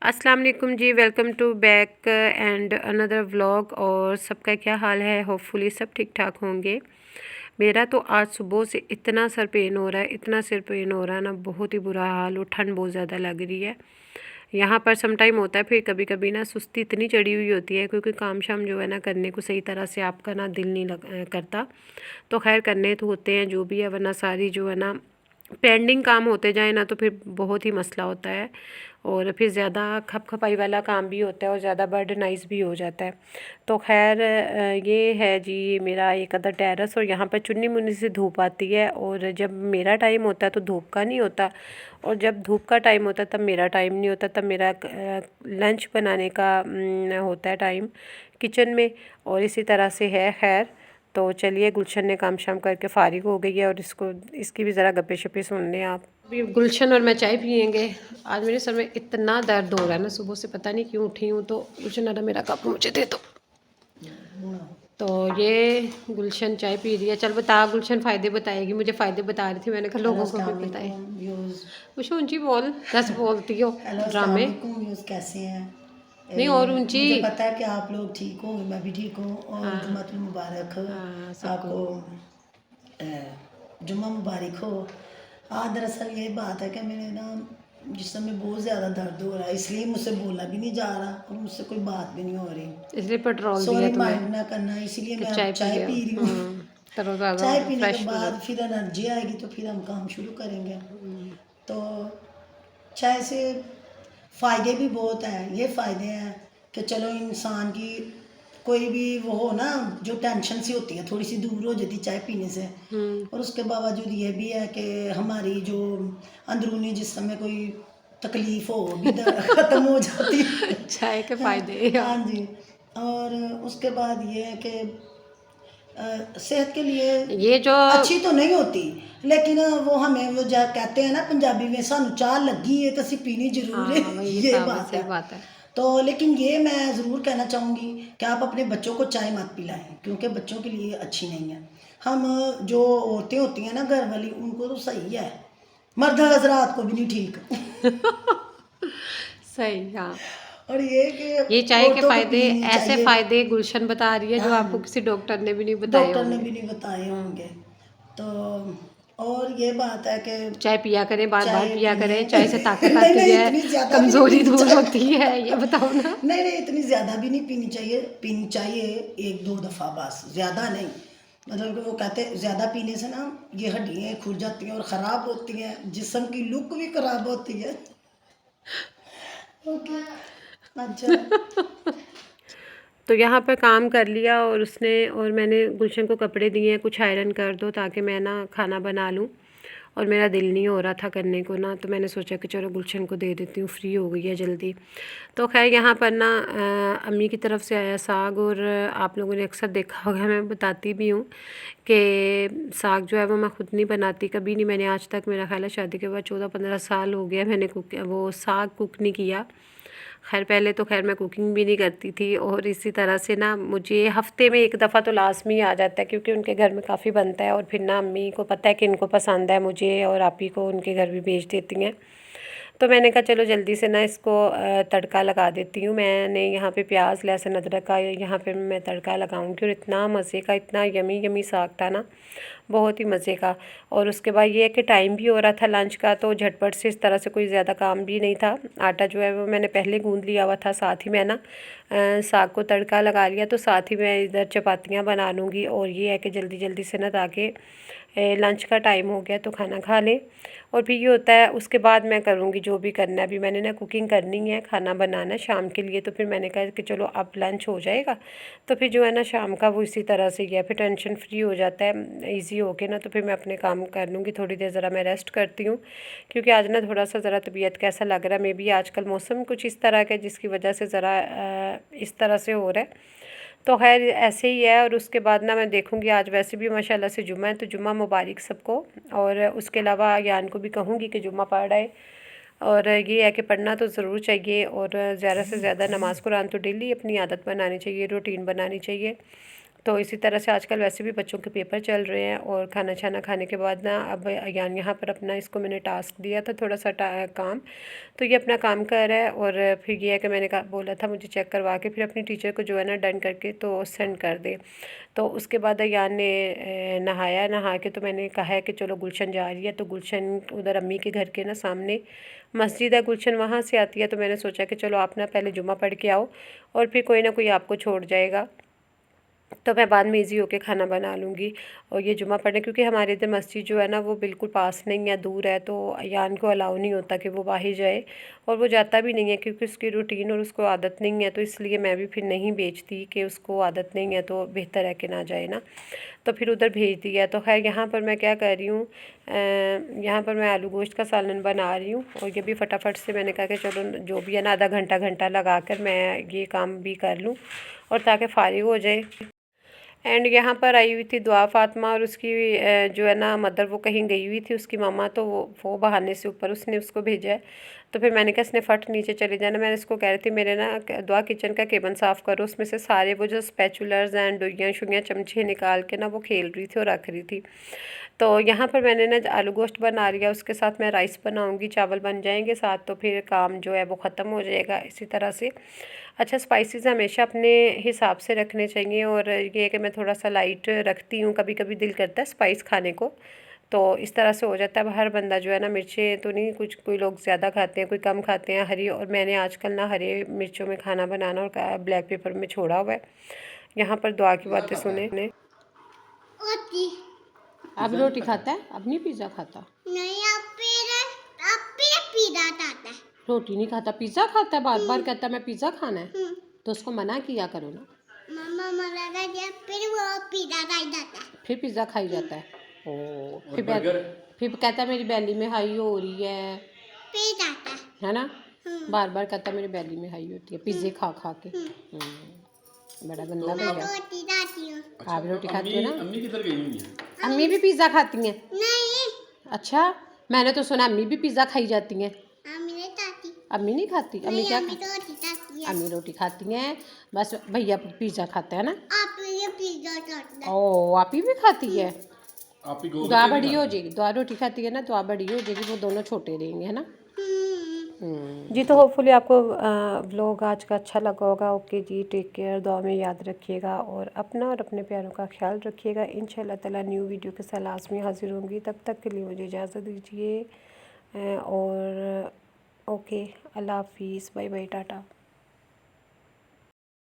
अस्सलाम वालेकुम जी। Welcome to back and another vlog. और सबका क्या हाल है? होपफुली सब ठीक ठाक होंगे। मेरा तो आज सुबह से इतना सर पेन हो रहा है, इतना सिर पेन हो रहा है ना, बहुत ही बुरा हाल। और ठंड बहुत ज़्यादा लग रही है। यहाँ पर सम टाइम होता है, फिर कभी कभी ना सुस्ती इतनी चढ़ी हुई होती है, क्योंकि काम शाम जो है ना करने को सही तरह से आपका ना दिल नहीं करता। तो खैर करने तो होते हैं जो भी है, वरना सारी जो है ना पेंडिंग काम होते जाए ना तो फिर बहुत ही मसला होता है। और फिर ज़्यादा खपखपाई वाला काम भी होता है और ज़्यादा बर्डनाइज भी हो जाता है। तो खैर ये है जी मेरा एक अदर टेरेस। और यहाँ पर चुन्नी मुन्नी से धूप आती है, और जब मेरा टाइम होता है तो धूप का नहीं होता, और जब धूप का टाइम होता है तब मेरा टाइम नहीं होता। तब मेरा लंच बनाने का होता है टाइम किचन में। और इसी तरह से है। खैर तो चलिए, गुलशन ने काम शाम करके फ़ारिग हो गई है, और इसकी भी ज़रा गप्पे शप्पे सुन लें आप। अभी गुलशन और मैं चाय पियेंगे। आज मेरे सर में इतना दर्द हो रहा है ना, सुबह से पता नहीं क्यों उठी हूँ। तो गुलशन अरे मेरा कप मुझे दे दो। तो ये गुलशन चाय पी रही है। चल बता गुलशन, फ़ायदे बताएगी। मुझे फ़ायदे बता रही थी, मैंने कहा लोगों को भी बताए। कुछ ऊँची बोल, दस बोलती हो हेलो अस्सलाम ड्रामे। वालेकुम व्यूज़, कैसे हैं? नहीं और ऊँची। मुझे पता है कि आप लोग ठीक होंगे, मैं भी ठीक हूँ। और हाँ जुम्मतुल मुबारक हाँ सबको। आपको। जुम्मा मुबारक हो। दरअसल ये बात है कि मेरे ना जिस्म में बहुत ज़्यादा दर्द हो रहा है, इसलिए मुझसे बोला भी नहीं जा रहा और मुझसे कोई बात भी नहीं हो रही। इसलिए पेट्रोल दिया सॉरी, तुम्हें माइंड ना करना, इसीलिए कि मैं अब चाय पी चाय ले। पी रही हूँ। तरोताज़ा हो चाय जाओ, पीने के फ्रेश हो जाओ। बाद फिर एनर्जी आएगी तो फिर हम काम शुरू करेंगे। तो चाय से फ़ायदे भी बहुत हैं। ये फ़ायदे हैं कि चलो इंसान की कोई भी वो हो ना, जो टेंशन सी होती है थोड़ी सी दूर हो जाती चाय पीने से। और उसके बावजूद ये भी है कि हमारी जो अंदरूनी जिस्म में कोई तकलीफ़ हो वो भी ख़त्म हो जाती है। चाय के फायदे हाँ जी। और उसके बाद ये है कि सेहत के लिए ये जो अच्छी तो नहीं होती, लेकिन वो हमें वो जा कहते हैं ना पंजाबी में, सानू चाह लगी है तो असी पीनी जरूर है। हाँ वही ये कहावत बात सही है। बात है। तो लेकिन ये मैं ज़रूर कहना चाहूँगी कि आप अपने बच्चों को चाय मत पिलाएं, क्योंकि बच्चों के लिए अच्छी नहीं है। हम जो औरतें होती हैं ना घर वाली, उनको तो सही है, मर्द हजरात को भी नहीं ठीक। सही हाँ। और ये कि ये चाय के औरतों को फायदे, पीनी ऐसे चाहिए। फायदे गुलशन बता रही है जो हाँ आपको जी, किसी डॉक्टर ने भी नहीं बताए डॉक्टर ने होंगे। भी नहीं बताए होंगे। तो और ये बात है कि चाय पिया करें, बार बार चाय पिया पीनी करें। है। चाय से ताकत नहीं आती नहीं, है, इतनी ज़्यादा भी नहीं कमजोरी पीनी दूर चाहिए। होती है, ये बताओ ना। नहीं नहीं, इतनी ज़्यादा भी नहीं पीनी चाहिए। पीनी चाहिए एक दो दफ़ा बस, ज़्यादा नहीं। मतलब कि वो कहते हैं ज़्यादा पीने से ना ये हड्डियाँ खुल जाती हैं और ख़राब होती हैं, जिस्म की लुक भी ख़राब होती है। ओके, अच्छा। तो यहाँ पर काम कर लिया, और मैंने गुलशन को कपड़े दिए हैं, कुछ आयरन कर दो ताकि मैं ना खाना बना लूँ। और मेरा दिल नहीं हो रहा था करने को ना, तो मैंने सोचा कि चलो गुलशन को दे देती हूँ, फ्री हो गई है जल्दी। तो खैर यहाँ पर ना अम्मी की तरफ से आया साग। और आप लोगों ने अक्सर देखा होगा, मैं बताती भी हूँ कि साग जो है वो मैं ख़ुद नहीं बनाती, कभी नहीं। मैंने आज तक, मेरा ख्याल है शादी के बाद 14-15 साल हो गया, मैंने वो साग कुक नहीं किया। खैर पहले तो खैर मैं कुकिंग भी नहीं करती थी। और इसी तरह से ना मुझे हफ़्ते में एक दफ़ा तो लाज़मी आ जाता है, क्योंकि उनके घर में काफ़ी बनता है। और फिर ना अम्मी को पता है कि इनको पसंद है, मुझे और आप ही को उनके घर भी भेज देती हैं। तो मैंने कहा चलो जल्दी से ना इसको तड़का लगा देती हूँ। मैंने यहाँ पे प्याज लहसुन अदरक का यहाँ पे मैं तड़का लगाऊंगी। और इतना मज़े का, इतना यमी यमी साग था ना, बहुत ही मज़े का। और उसके बाद ये है कि टाइम भी हो रहा था लंच का, तो झटपट से इस तरह से कोई ज़्यादा काम भी नहीं था। आटा जो है वो मैंने पहले गूँध लिया हुआ था, साथ ही मैं ना साग को तड़का लगा लिया। तो साथ ही मैं इधर चपातियाँ बना लूँगी। और ये है कि जल्दी जल्दी से ना, ताकि लंच का टाइम हो गया तो खाना खा लें। और फिर ये होता है, उसके बाद मैं करूँगी जो भी करना है। अभी मैंने ना कुकिंग करनी है, खाना बनाना है शाम के लिए। तो फिर मैंने कहा कि चलो अब लंच हो जाएगा, तो फिर जो है ना शाम का वो इसी तरह से गया, फिर टेंशन फ्री हो जाता है इजी होके ना। तो फिर मैं अपने काम कर लूँगी। थोड़ी देर ज़रा मैं रेस्ट करती हूँ, क्योंकि आज ना थोड़ा सा ज़रा तबीयत कैसा लग रहा है। मे बी आजकल मौसम कुछ इस तरह का है, जिसकी वजह से ज़रा इस तरह से हो रहा है। तो खैर ऐसे ही है। और उसके बाद ना मैं देखूँगी, आज वैसे भी माशाल्लाह से जुम्मा है, तो जुम्मा मुबारक सबको। और उसके अलावा यान को भी कहूँगी कि जुम्मा पढ़ आए। और ये है कि पढ़ना तो ज़रूर चाहिए, और ज़्यादा से ज़्यादा नमाज़ कुरान तो डेली अपनी आदत बनानी चाहिए, रूटीन बनानी चाहिए। तो इसी तरह से आजकल वैसे भी बच्चों के पेपर चल रहे हैं, और खाना छाना खाने के बाद ना अब अयान यहाँ पर अपना, इसको मैंने टास्क दिया था थोड़ा सा काम, तो ये अपना काम कर रहा है। और फिर ये है कि मैंने कहा, बोला था मुझे चेक करवा के फिर अपनी टीचर को जो है ना डन करके तो सेंड कर दे। तो उसके बाद अयान ने नहाया, नहा के तो मैंने कहा है कि चलो गुलशन जा रही है, तो गुलशन उधर अम्मी के घर के ना सामने मस्जिद है, गुलशन वहाँ से आती है, तो मैंने सोचा कि चलो आप ना पहले जुम्मा पढ़ के आओ और फिर कोई ना कोई आपको छोड़ जाएगा, तो मैं बाद में ईज़ी होके खाना बना लूँगी। और ये जुम्मा पढ़ने, क्योंकि हमारे इधर मस्जिद जो है ना वो बिल्कुल पास नहीं है, दूर है, तो अयान को अलाउ नहीं होता कि वो बाहर जाए, और वो जाता भी नहीं है क्योंकि उसकी रूटीन और उसको आदत नहीं है, तो इसलिए मैं भी फिर नहीं भेजती कि उसको आदत नहीं है, तो बेहतर है कि ना जाए ना। तो फिर उधर भेज दिया। तो खैर यहाँ पर मैं क्या कर रही हूँ, यहाँ पर मैं आलू गोश्त का सालन बना रही हूँ, और ये भी फटाफट से मैंने कहा कि चलो जो भी है ना आधा घंटा लगा कर मैं ये काम भी कर लूँ, और ताकि फ़ारिग हो जाए। एंड यहाँ पर आई हुई थी दुआ फातिमा, और उसकी जो है ना मदर वो कहीं गई हुई थी, उसकी मामा, तो वो बहाने से ऊपर उसने उसको भेजा है। तो फिर मैंने कहा इसने फट नीचे चले जाना। मैंने इसको कह रही थी मेरे ना दुआ किचन का केबन साफ़ करो, उसमें से सारे वो जो स्पैचुलर्स एंड डोइयाँ शुइयाँ चमचे निकाल के ना वो खेल रही थी और रख रही थी। तो यहाँ पर मैंने ना आलू गोश्त बना लिया, उसके साथ मैं राइस बनाऊँगी, चावल बन जाएंगे साथ, तो फिर काम जो है वो ख़त्म हो जाएगा इसी तरह से। अच्छा, स्पाइसेस हमेशा अपने हिसाब से रखने चाहिए, और ये है कि मैं थोड़ा सा लाइट रखती हूँ, कभी कभी दिल करता है स्पाइस खाने को, तो इस तरह से हो जाता है। अब हर बंदा जो है ना मिर्चें तो नहीं, कुछ कोई लोग ज़्यादा खाते हैं, कोई कम खाते हैं हरी, और मैंने आजकल ना हरे मिर्चों में खाना बनाना और ब्लैक पेपर में छोड़ा हुआ है। यहाँ पर दुआ की बातें सुने। अब रोटी खाता है, अब नहीं पिज़्ज़ा खाता। नहीं, अब पिज़्ज़ा खाता है। रोटी नहीं खाता, पिज़्ज़ा खाता है, बार बार कहता है मैं पिज़्ज़ा खाना है, तो उसको मना किया करो ना। मम्मा मना कर दिया, फिर वो पिज़्ज़ा खाई जाता है। फिर पिज़्ज़ा खाई जाता है। ओ, फिर कहता है मेरी बैली में हाई हो रही है, फिर जाता है ना। बार बार कहता है मेरी बैली में हाई होती है पिज़्ज़े खा खा के। बड़ा गंदा मैं भैया। रोटी खाती हूँ। आप रोटी खाती हो ना। अम्मी किधर गई हुई है? अम्मी भी पिज़्ज़ा खाती हैं? नहीं, अच्छा, मैंने तो सुना अम्मी भी पिज़्ज़ा खाई जाती हैं। अम्मी नहीं खाती। अम्मी नहीं खाती? अम्मी नहीं, क्या अम्मी खाती? रोटी खाती है। अम्मी रोटी खाती हैं, बस भैया पिज़्ज़ा खाते हैं ना। आप ये पिज़्ज़ा खाते हैं। ओ, आप ही भी खाती है। आप ही गोद दुआ में बड़ी हो खाते जाएगी, दुआ रोटी खाती है ना, दुआ बड़ी हो जाएगी, वो दोनों छोटे रहेंगे, है ना। हम्म। जी, तो होपफुली आपको व्लॉग आज का अच्छा लगा होगा। ओके जी, टेक केयर, दुआ में याद रखिएगा, और अपना और अपने प्यारों का ख्याल रखिएगा। इंशाल्लाह ताला न्यू वीडियो के साथ लास्ट में हाजिर होंगी, तब तक के लिए मुझे इजाज़त दीजिए, और ओके, अल्लाह हाफिज़, बाय बाय, टाटा।